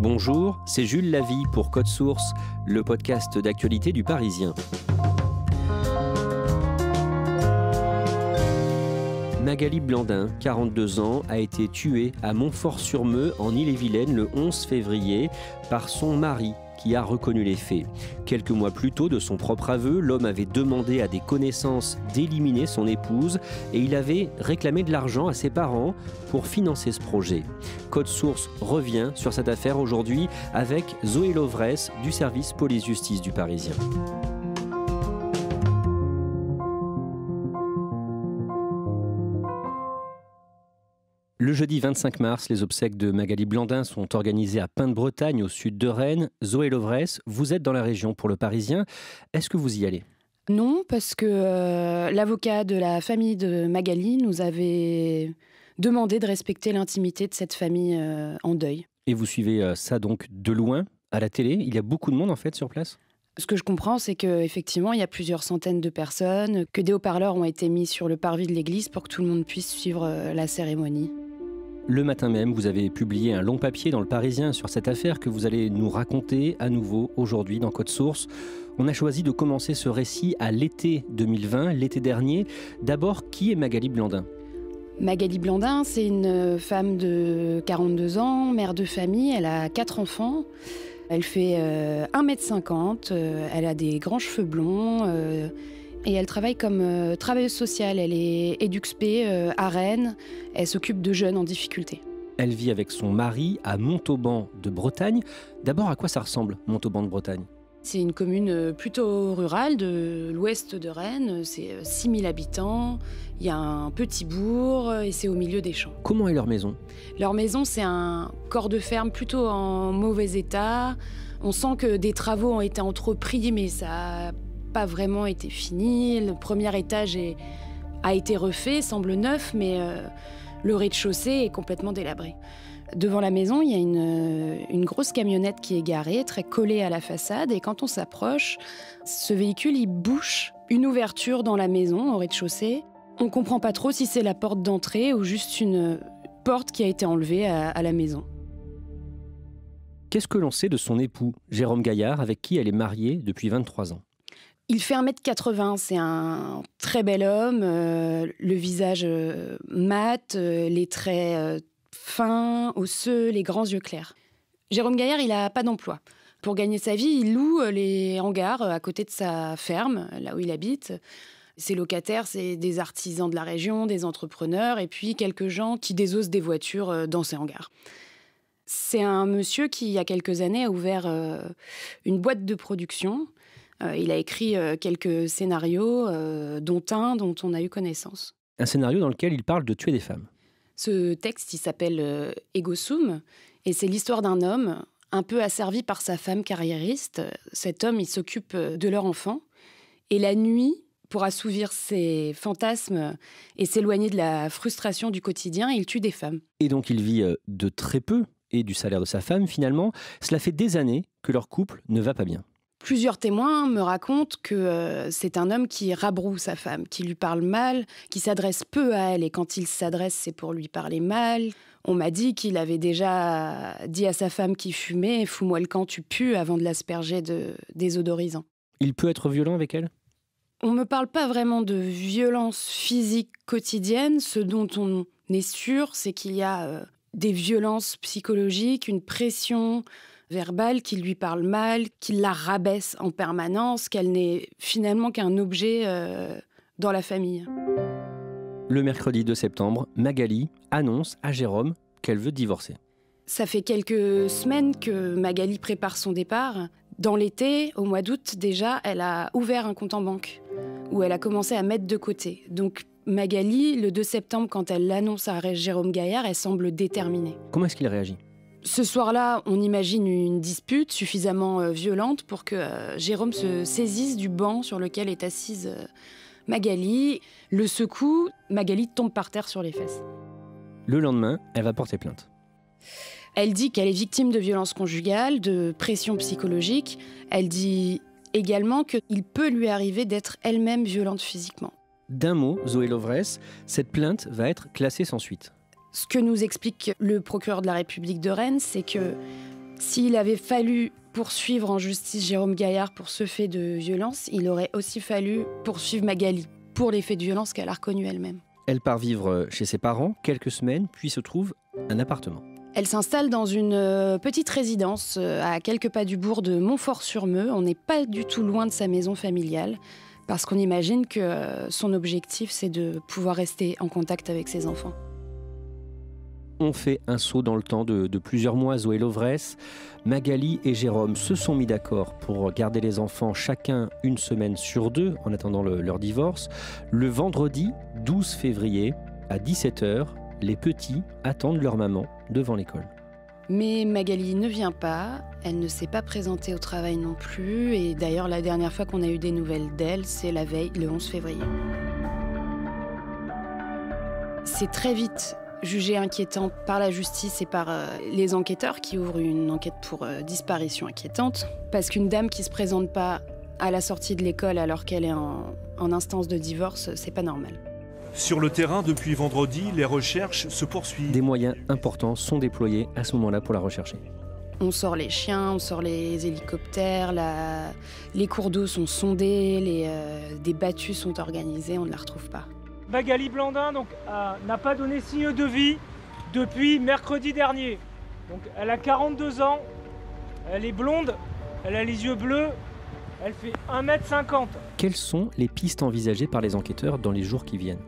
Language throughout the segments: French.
Bonjour, c'est Jules Lavie pour Code Source, le podcast d'actualité du Parisien. Magali Blandin, 42 ans, a été tuée à Montfort-sur-Meux, en Ille-et-Vilaine, le 11 février, par son mari, qui a reconnu les faits. Quelques mois plus tôt, de son propre aveu, l'homme avait demandé à des connaissances d'éliminer son épouse et il avait réclamé de l'argent à ses parents pour financer ce projet. Code Source revient sur cette affaire aujourd'hui avec Zoé Lovresse du service police-justice du Parisien. Le jeudi 25 mars, les obsèques de Magali Blandin sont organisées à Pin-de-Bretagne, au sud de Rennes. Zoé Lovresse, vous êtes dans la région pour le Parisien. Est-ce que vous y allez ? Non, parce que l'avocat de la famille de Magali nous avait demandé de respecter l'intimité de cette famille en deuil. Et vous suivez ça donc de loin, à la télé ? Il y a beaucoup de monde en fait sur place ? Ce que je comprends, c'est qu'effectivement, il y a plusieurs centaines de personnes, que des haut-parleurs ont été mis sur le parvis de l'église pour que tout le monde puisse suivre la cérémonie. Le matin même, vous avez publié un long papier dans le Parisien sur cette affaire que vous allez nous raconter à nouveau aujourd'hui dans Code Source. On a choisi de commencer ce récit à l'été 2020, l'été dernier. D'abord, qui est Magali Blandin ? Magali Blandin, c'est une femme de 42 ans, mère de famille, elle a 4 enfants. Elle fait 1,50 m, elle a des grands cheveux blonds et elle travaille comme travailleuse sociale. Elle est EduxP à Rennes, elle s'occupe de jeunes en difficulté. Elle vit avec son mari à Montauban de Bretagne. D'abord, à quoi ça ressemble, Montauban de Bretagne ? C'est une commune plutôt rurale de l'ouest de Rennes, c'est 6000 habitants, il y a un petit bourg et c'est au milieu des champs. Comment est leur maison ? Leur maison, c'est un corps de ferme plutôt en mauvais état. On sent que des travaux ont été entrepris, mais ça n'a pas vraiment été fini. Le premier étage a été refait, semble neuf, mais le rez-de-chaussée est complètement délabré. Devant la maison, il y a une grosse camionnette qui est garée, très collée à la façade. Et quand on s'approche, ce véhicule, il bouche une ouverture dans la maison, au rez-de-chaussée. On ne comprend pas trop si c'est la porte d'entrée ou juste une porte qui a été enlevée à la maison. Qu'est-ce que l'on sait de son époux, Jérôme Gaillard, avec qui elle est mariée depuis 23 ans ? Il fait 1,80 m, c'est un très bel homme, le visage mat, les traits fins, osseux, les grands yeux clairs. Jérôme Gaillard, il n'a pas d'emploi. Pour gagner sa vie, il loue les hangars à côté de sa ferme, là où il habite. Ses locataires, c'est des artisans de la région, des entrepreneurs, et puis quelques gens qui désossent des voitures dans ces hangars. C'est un monsieur qui, il y a quelques années, a ouvert une boîte de production. Il a écrit quelques scénarios, dont un dont on a eu connaissance. Un scénario dans lequel il parle de tuer des femmes. Ce texte, il s'appelle Ego Sum, et c'est l'histoire d'un homme un peu asservi par sa femme carriériste. Cet homme, il s'occupe de leur enfant. Et la nuit, pour assouvir ses fantasmes et s'éloigner de la frustration du quotidien, il tue des femmes. Et donc il vit de très peu et du salaire de sa femme finalement. Cela fait des années que leur couple ne va pas bien. Plusieurs témoins me racontent que c'est un homme qui rabroue sa femme, qui lui parle mal, qui s'adresse peu à elle. Et quand il s'adresse, c'est pour lui parler mal. On m'a dit qu'il avait déjà dit à sa femme qui fumait « Fous-moi le camp, tu pues » avant de l'asperger de désodorisant. Il peut être violent avec elle ? On ne me parle pas vraiment de violence physique quotidienne. Ce dont on est sûr, c'est qu'il y a des violences psychologiques, une pression verbale qui lui parle mal, qui la rabaisse en permanence, qu'elle n'est finalement qu'un objet dans la famille. Le mercredi 2 septembre, Magali annonce à Jérôme qu'elle veut divorcer. Ça fait quelques semaines que Magali prépare son départ. Dans l'été, au mois d'août déjà, elle a ouvert un compte en banque où elle a commencé à mettre de côté. Donc Magali, le 2 septembre, quand elle l'annonce à Jérôme Gaillard, elle semble déterminée. Comment est-ce qu'il réagit ? Ce soir-là, on imagine une dispute suffisamment violente pour que Jérôme se saisisse du banc sur lequel est assise Magali. Le secoue, Magali tombe par terre sur les fesses. Le lendemain, elle va porter plainte. Elle dit qu'elle est victime de violences conjugales, de pression psychologique. Elle dit également qu'il peut lui arriver d'être elle-même violente physiquement. D'un mot, Zoé Lovresse, cette plainte va être classée sans suite. Ce que nous explique le procureur de la République de Rennes, c'est que S'il avait fallu poursuivre en justice Jérôme Gaillard pour ce fait de violence, il aurait aussi fallu poursuivre Magali pour les faits de violence qu'elle a reconnus elle-même. Elle part vivre chez ses parents quelques semaines, puis se trouve un appartement. Elle s'installe dans une petite résidence à quelques pas du bourg de Montfort-sur-Meux. On n'est pas du tout loin de sa maison familiale, parce qu'on imagine que son objectif, c'est de pouvoir rester en contact avec ses enfants. On fait un saut dans le temps de plusieurs mois, Zoé Lovresse. Magali et Jérôme se sont mis d'accord pour garder les enfants chacun une semaine sur 2 en attendant leur divorce. Le vendredi 12 février, à 17h, les petits attendent leur maman devant l'école. Mais Magali ne vient pas, elle ne s'est pas présentée au travail non plus, et d'ailleurs la dernière fois qu'on a eu des nouvelles d'elle, c'est la veille, le 11 février. C'est très vite jugé inquiétant par la justice et par les enquêteurs qui ouvrent une enquête pour disparition inquiétante, parce qu'une dame qui se présente pas à la sortie de l'école alors qu'elle est en instance de divorce, c'est pas normal. Sur le terrain, depuis vendredi, les recherches se poursuivent. Des moyens importants sont déployés à ce moment-là pour la rechercher. On sort les chiens, on sort les hélicoptères, les cours d'eau sont sondés, des battues sont organisées, on ne la retrouve pas. Magali Blandin n'a pas donné signe de vie depuis mercredi dernier. Donc, elle a 42 ans, elle est blonde, elle a les yeux bleus, elle fait 1m50. Quelles sont les pistes envisagées par les enquêteurs dans les jours qui viennent ?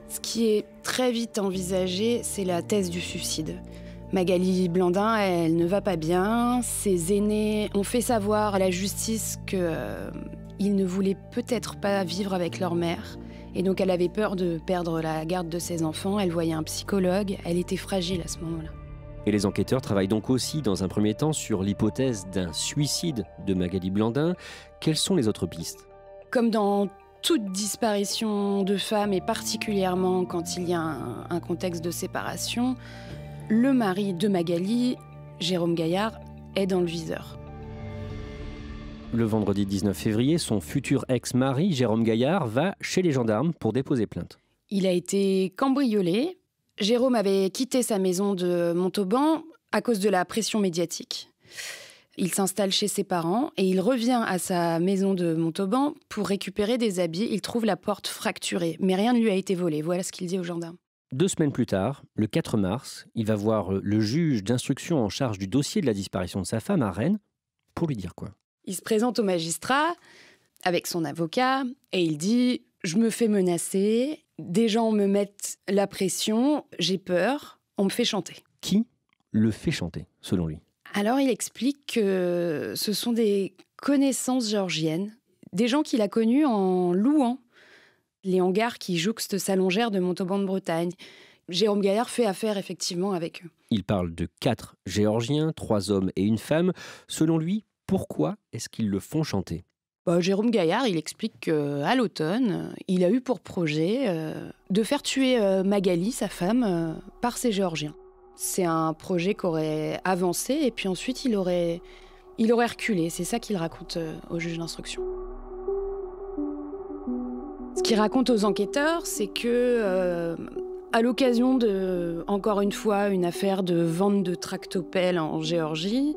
Ce qui est très vite envisagé, c'est la thèse du suicide. Magali Blandin, elle ne va pas bien. Ses aînés ont fait savoir à la justice qu'ils ne voulaient peut-être pas vivre avec leur mère. Et donc elle avait peur de perdre la garde de ses enfants. Elle voyait un psychologue. Elle était fragile à ce moment-là. Et les enquêteurs travaillent donc aussi, dans un premier temps, sur l'hypothèse d'un suicide de Magali Blandin. Quelles sont les autres pistes ? Comme dans toute disparition de femme, et particulièrement quand il y a un contexte de séparation, le mari de Magali, Jérôme Gaillard, est dans le viseur. Le vendredi 19 février, son futur ex-mari, Jérôme Gaillard, va chez les gendarmes pour déposer plainte. Il a été cambriolé. Jérôme avait quitté sa maison de Montauban à cause de la pression médiatique. Il s'installe chez ses parents et il revient à sa maison de Montauban pour récupérer des habits. Il trouve la porte fracturée, mais rien ne lui a été volé. Voilà ce qu'il dit aux gendarmes. 2 semaines plus tard, le 4 mars, il va voir le juge d'instruction en charge du dossier de la disparition de sa femme à Rennes pour lui dire quoi ? Il se présente au magistrat avec son avocat et il dit « Je me fais menacer, des gens me mettent la pression, j'ai peur, on me fait chanter. » Qui le fait chanter, selon lui ? Alors il explique que ce sont des connaissances géorgiennes, des gens qu'il a connus en louant les hangars qui jouxtent sa longère de Montauban de Bretagne. Jérôme Gaillard fait affaire effectivement avec eux. Il parle de 4 Géorgiens, 3 hommes et une femme. Selon lui, pourquoi est-ce qu'ils le font chanter ? Jérôme Gaillard, il explique qu'à l'automne, il a eu pour projet de faire tuer Magali, sa femme, par ces Géorgiens. C'est un projet qui aurait avancé et puis ensuite il aurait reculé. C'est ça qu'il raconte au juge d'instruction. Ce qu'il raconte aux enquêteurs, c'est que, à l'occasion de, encore une fois, une affaire de vente de tractopelles en Géorgie,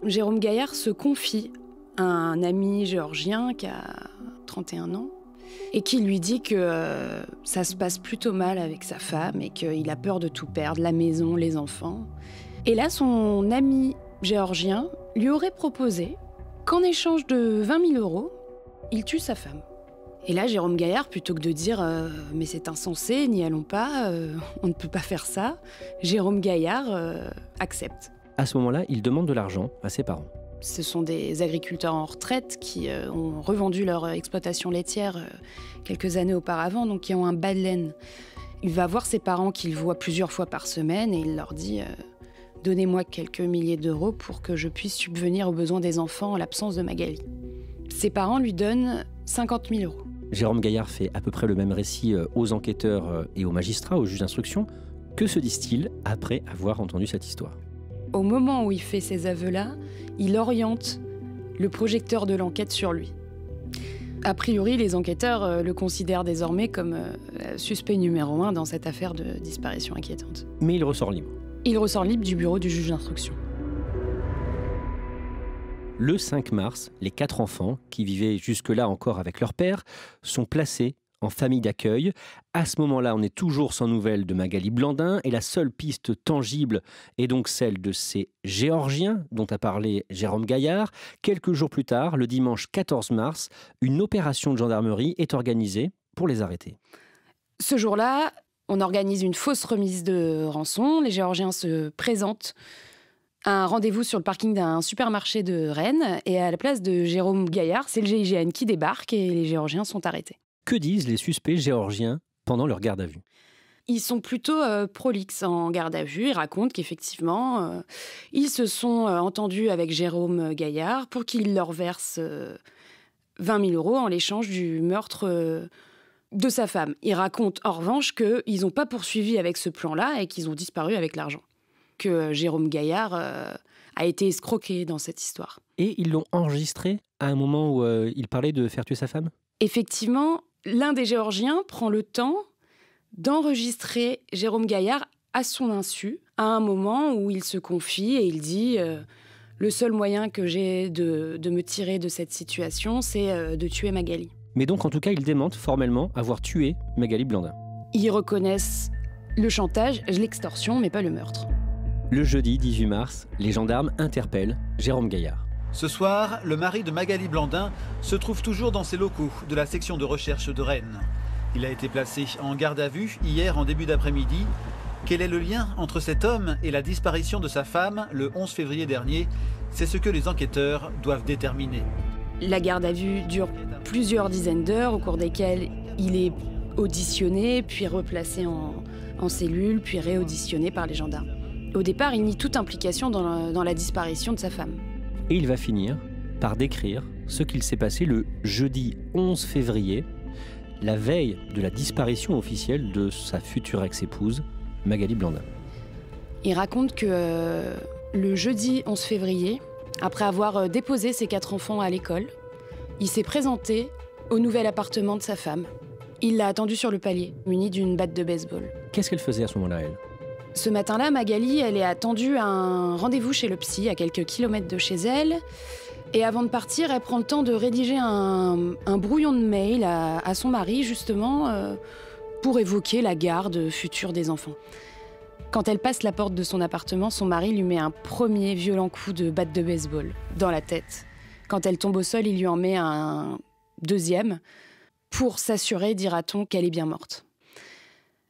Jérôme Gaillard se confie à un ami géorgien qui a 31 ans et qui lui dit que ça se passe plutôt mal avec sa femme et qu'il a peur de tout perdre, la maison, les enfants. Et là, son ami géorgien lui aurait proposé qu'en échange de 20 000 €, il tue sa femme. Et là, Jérôme Gaillard, plutôt que de dire « mais c'est insensé, n'y allons pas, on ne peut pas faire ça », Jérôme Gaillard accepte. À ce moment-là, il demande de l'argent à ses parents. Ce sont des agriculteurs en retraite qui ont revendu leur exploitation laitière quelques années auparavant, donc qui ont un bas de laine. Il va voir ses parents qu'il voit plusieurs fois par semaine et il leur dit « Donnez-moi quelques milliers d'euros pour que je puisse subvenir aux besoins des enfants en l'absence de Magali. » Ses parents lui donnent 50 000 €. Jérôme Gaillard fait à peu près le même récit aux enquêteurs et aux magistrats, aux juges d'instruction. Que se disent-ils après avoir entendu cette histoire ? Au moment où il fait ces aveux-là, il oriente le projecteur de l'enquête sur lui. A priori, les enquêteurs le considèrent désormais comme suspect numéro 1 dans cette affaire de disparition inquiétante. Mais il ressort libre. Il ressort libre du bureau du juge d'instruction. Le 5 mars, les 4 enfants, qui vivaient jusque-là encore avec leur père, sont placés en famille d'accueil. À ce moment-là, on est toujours sans nouvelles de Magali Blandin et la seule piste tangible est donc celle de ces Géorgiens dont a parlé Jérôme Gaillard. Quelques jours plus tard, le dimanche 14 mars, une opération de gendarmerie est organisée pour les arrêter. Ce jour-là, on organise une fausse remise de rançon. Les Géorgiens se présentent à un rendez-vous sur le parking d'un supermarché de Rennes et à la place de Jérôme Gaillard, c'est le GIGN qui débarque et les Géorgiens sont arrêtés. Que disent les suspects géorgiens pendant leur garde à vue ? Ils sont plutôt prolixes en garde à vue. Ils racontent qu'effectivement, ils se sont entendus avec Jérôme Gaillard pour qu'il leur verse 20 000 € en l'échange du meurtre de sa femme. Ils racontent en revanche qu'ils n'ont pas poursuivi avec ce plan-là et qu'ils ont disparu avec l'argent. Que Jérôme Gaillard a été escroqué dans cette histoire. Et ils l'ont enregistré à un moment où il parlait de faire tuer sa femme ? Effectivement, l'un des Géorgiens prend le temps d'enregistrer Jérôme Gaillard à son insu, à un moment où il se confie et il dit le seul moyen que j'ai de me tirer de cette situation, c'est de tuer Magali. Mais donc, en tout cas, ils démentent formellement avoir tué Magali Blandin. Ils reconnaissent le chantage, l'extorsion, mais pas le meurtre. Le jeudi 18 mars, les gendarmes interpellent Jérôme Gaillard. Ce soir, le mari de Magali Blandin se trouve toujours dans ses locaux de la section de recherche de Rennes. Il a été placé en garde à vue hier en début d'après-midi. Quel est le lien entre cet homme et la disparition de sa femme le 11 février dernier? C'est ce que les enquêteurs doivent déterminer. La garde à vue dure plusieurs dizaines d'heures au cours desquelles il est auditionné, puis replacé en cellule, puis réauditionné par les gendarmes. Au départ, il nie toute implication dans la disparition de sa femme. Et il va finir par décrire ce qu'il s'est passé le jeudi 11 février, la veille de la disparition officielle de sa future ex-épouse, Magali Blandin. Il raconte que le jeudi 11 février, après avoir déposé ses 4 enfants à l'école, il s'est présenté au nouvel appartement de sa femme. Il l'a attendue sur le palier, munie d'une batte de baseball. Qu'est-ce qu'elle faisait à ce moment-là, elle ? Ce matin-là, Magali, elle est attendue à un rendez-vous chez le psy, à quelques kilomètres de chez elle. Et avant de partir, elle prend le temps de rédiger un brouillon de mail à son mari, justement, pour évoquer la garde future des enfants. Quand elle passe la porte de son appartement, son mari lui met un premier violent coup de batte de baseball dans la tête. Quand elle tombe au sol, il lui en met un deuxième pour s'assurer, dira-t-on, qu'elle est bien morte.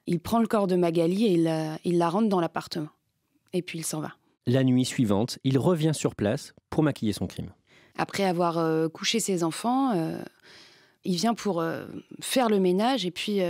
Il prend le corps de Magali et il la rentre dans l'appartement. Et puis il s'en va. La nuit suivante, il revient sur place pour maquiller son crime. Après avoir couché ses enfants, il vient pour faire le ménage et puis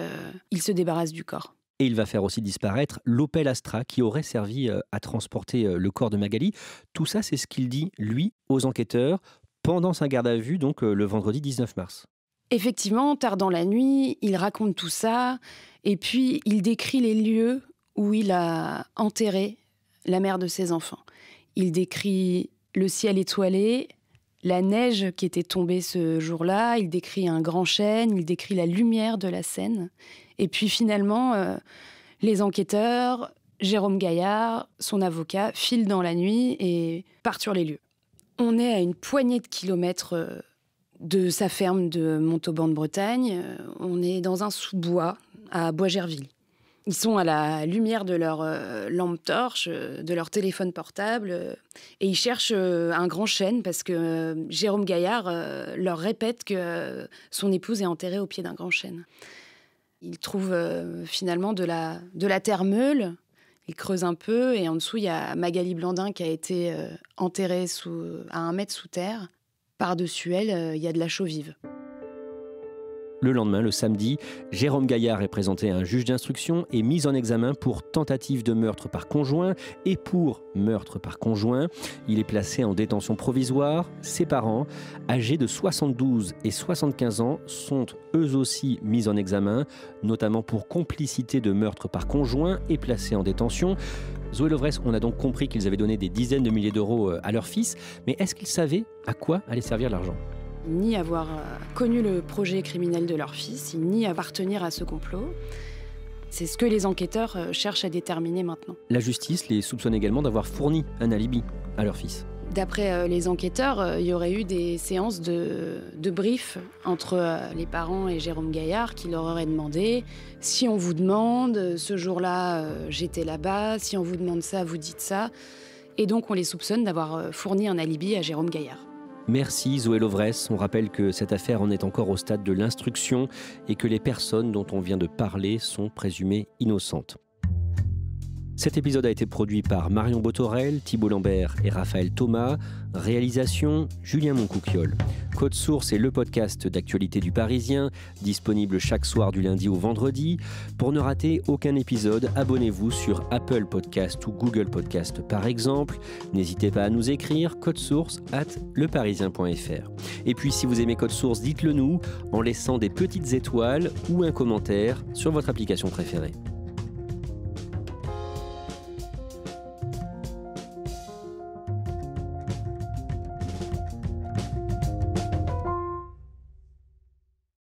il se débarrasse du corps. Et il va faire aussi disparaître l'Opel Astra qui aurait servi à transporter le corps de Magali. Tout ça, c'est ce qu'il dit, lui, aux enquêteurs, pendant sa garde à vue, donc le vendredi 19 mars. Effectivement, tard dans la nuit, il raconte tout ça et puis il décrit les lieux où il a enterré la mère de ses enfants. Il décrit le ciel étoilé, la neige qui était tombée ce jour-là, il décrit un grand chêne, il décrit la lumière de la Seine. Et puis finalement, les enquêteurs, Jérôme Gaillard, son avocat, filent dans la nuit et partent sur les lieux. On est à une poignée de kilomètres de sa ferme de Montauban-de-Bretagne. On est dans un sous-bois à Bois-Gerville. Ils sont à la lumière de leur lampe torche, de leur téléphone portable, et ils cherchent un grand chêne parce que Jérôme Gaillard leur répète que son épouse est enterrée au pied d'un grand chêne. Ils trouvent finalement de la terre meule, ils creusent un peu, et en dessous, il y a Magali Blandin qui a été enterrée à 1 mètre sous terre. Par-dessus elle, il y a de la chaux vive. Le lendemain, le samedi, Jérôme Gaillard est présenté à un juge d'instruction et mis en examen pour tentative de meurtre par conjoint et pour meurtre par conjoint. Il est placé en détention provisoire. Ses parents, âgés de 72 et 75 ans, sont eux aussi mis en examen, notamment pour complicité de meurtre par conjoint et placés en détention. Zoé Levresse, on a donc compris qu'ils avaient donné des dizaines de milliers d'euros à leur fils, mais est-ce qu'ils savaient à quoi allait servir l'argent ? Ni avoir connu le projet criminel de leur fils, ni appartenir à ce complot. C'est ce que les enquêteurs cherchent à déterminer maintenant. La justice les soupçonne également d'avoir fourni un alibi à leur fils. D'après les enquêteurs, il y aurait eu des séances de brief entre les parents et Jérôme Gaillard qui leur auraient demandé « Si on vous demande, ce jour-là, j'étais là-bas, si on vous demande ça, vous dites ça ». Et donc on les soupçonne d'avoir fourni un alibi à Jérôme Gaillard. Merci Zoé Lovresse. On rappelle que cette affaire en est encore au stade de l'instruction et que les personnes dont on vient de parler sont présumées innocentes. Cet épisode a été produit par Marion Botorel, Thibault Lambert et Raphaël Thomas. Réalisation, Julien Moncouquiol. Code Source est le podcast d'actualité du Parisien, disponible chaque soir du lundi au vendredi. Pour ne rater aucun épisode, abonnez-vous sur Apple Podcast ou Google Podcast par exemple. N'hésitez pas à nous écrire codesource@leparisien.fr. Et puis si vous aimez Code Source, dites-le nous en laissant des petites étoiles ou un commentaire sur votre application préférée.